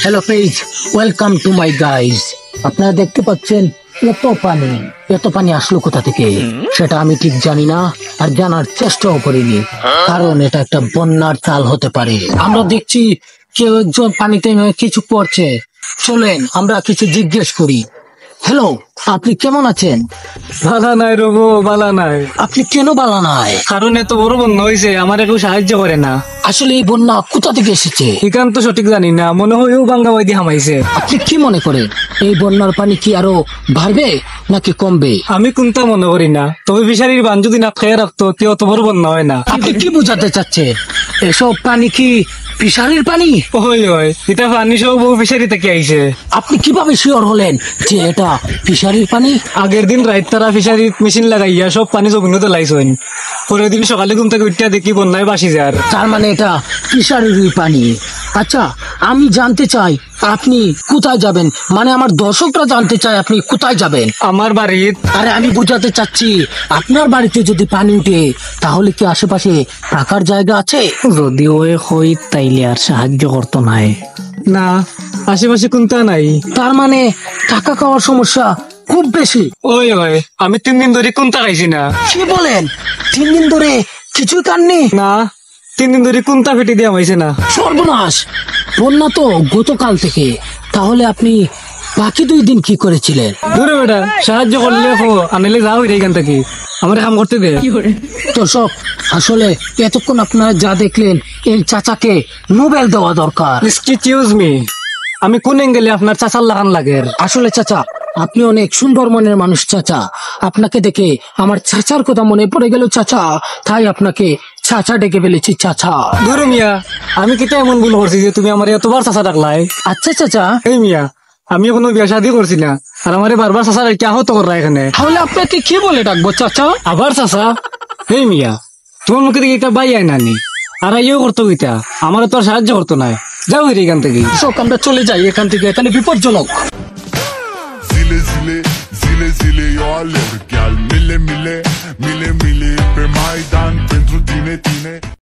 Hello page, welcome to my guys. আপনারা দেখতে পাচ্ছেন এত পানি আসলো কোথা থেকে সেটা আমি ঠিক জানি না, আর জানার চেষ্টাও করিনি, কারণ এটা একটা বন্যার চাল হতে পারে। আমরা দেখছি কেউ একজন পানিতে কিছু পড়ছে। চলেন আমরা কিছু জিজ্ঞেস করি। হ্যালো, আপনি কেমন আছেন? বালা নাই রবো, বালা নাই। আপনি কেন বালা নাই? কারণ এত বড় বন্যা হয়েছে, আমার কেউ সাহায্য করে না। আসলে এই বন্যা কোথা থেকে এসেছে এখান তো সঠিক জানি না, মনে হয় বাঙ্গা বাইদি হামাইছে। আপনি কি মনে করেন এই বন্যার পানি কি আরো বাড়বে নাকি কমবে? আমি কোনটা মনে করি না, তবে ফিশারির বান যদি না খেয়ে রাখতো তে অত বড় বন্যা হয় না। আপনি কি বোঝাতে চাচ্ছেন? এসব পানি কি ফিশারির পানি? ওই এটা পানি সব ফিশারি থেকে আইছে। আপনি কিভাবে শিওর হলেন যে এটা ফিশারির পানি? আগের দিন রাত তারা ফিশারি মেশিন লাগাইয়া সব পানি জমিনতে লাইছেন, পরের দিন সকালে ঘুম থেকে উঠিয়া দেখি বন্যায় বাসি যার। তার মানে এটা ফিশারির পানি। আচ্ছা, আমি জানতে চাই আপনি কোথায় যাবেন, মানে আমার দর্শকরা জানতে চায় আপনি কোথায় যাবেন। আমার বাড়ির। আরে আমি বোঝাতে চাচ্ছি আপনার বাড়িতে যদি পানি উঠে তাহলে কি আশেপাশে থাকার জায়গা আছে? যদি ওই হই তাইলে আর সাহায্য করতো নাই। না, আশেপাশে কোনটা নাই। তার মানে টাকা খাওয়ার সমস্যা খুব বেশি। ওই আমি 3 দিন ধরে কোনটা খাইছি না। কি বলেন? 3 দিন ধরে কিছু খাননি? না, 3 দিন ধরে কোনটা ফেটে দেওয়া হয়েছে না। সর্বনাশ! বন্যা তো গতকাল থেকে, তাহলে আপনি বাকি 2 দিন কি করেছিলেন? দূরে বেটা, সাহায্য করলে আনলে যাও এখান থেকে, আমার কাম করতে দে। দর্শক, আসলে এতক্ষণ আপনারা যা দেখলেন এই চাচাকে নোবেল দেওয়া দরকার। এক্সকিউজ মি, আমি কোন অ্যাঙ্গেলে আপনার চাচার লাগান লাগে? আসলে চাচা, আপনি অনেক সুন্দর মনের মানুষ চাচা। আপনাকে দেখে আমার চাচার কথা মনে পড়ে গেল চাচা, তাই আপনাকে চাচা ডেকে ফেলেছি চাচা। দূরে মিয়া, আমি কিতা এমন ভুল করছি যে তুমি আমার এতবার চাচা ডাকলাই? আচ্ছা চাচা, এই মিয়া, আমি কোনো বিয়া শাদি করছি না, আর আমার বারবার চাচা কি আহত করা এখানে। তাহলে আপনাকে কি বলে ডাকবো চাচা? আবার চাচা? এই মিয়া, তোমার মুখে থেকে একটা বাই আয় নানি, আর আইও করতো গীতা, আমার তো আর সাহায্য করতো না। যাও এখান থেকে। শোক, আমরা চলে যাই এখান থেকে, এখানে বিপজ্জনক। Zile, zile, zile, zile, eu alerg, iar mile, mile, mile, mile pe Maidan pentru tine, tine.